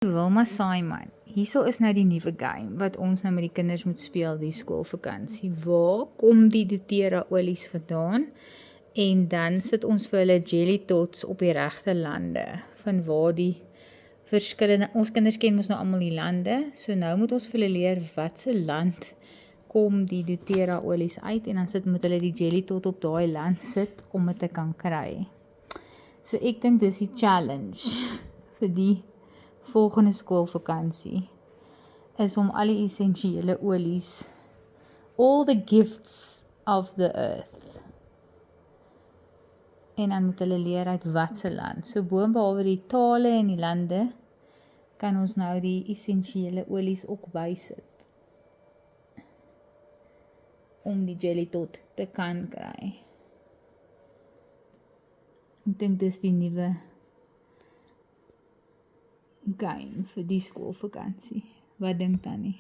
Wilma Simon, hierso is nou die nuwe game wat ons nou met die kinders moet speel die skoolvakansie. Waar kom die doTERRA olies vandaan? En dan sit ons vir hulle jelly tots op die regte lande, van waar die verskillende, ons kinders ken mos nou almal die lande, so nou moet ons vir hulle leer watse land kom die doTERRA olies uit, en dan moet hulle die jelly tot op daai land sit, om dit te kan kry. So ek dink dis die challenge, vir die volgende skoolvakansie, is om al die essensiële olies, all the gifts of the earth, en dan moet hulle leer uit watse land. So boonbehalwe die tale en die lande, kan ons nou die essensiële olies ook bysit, om die jelly tot te kan kry. Ek dink dis die nuwe game vir die skoolvakansie. Wat dink Tannie?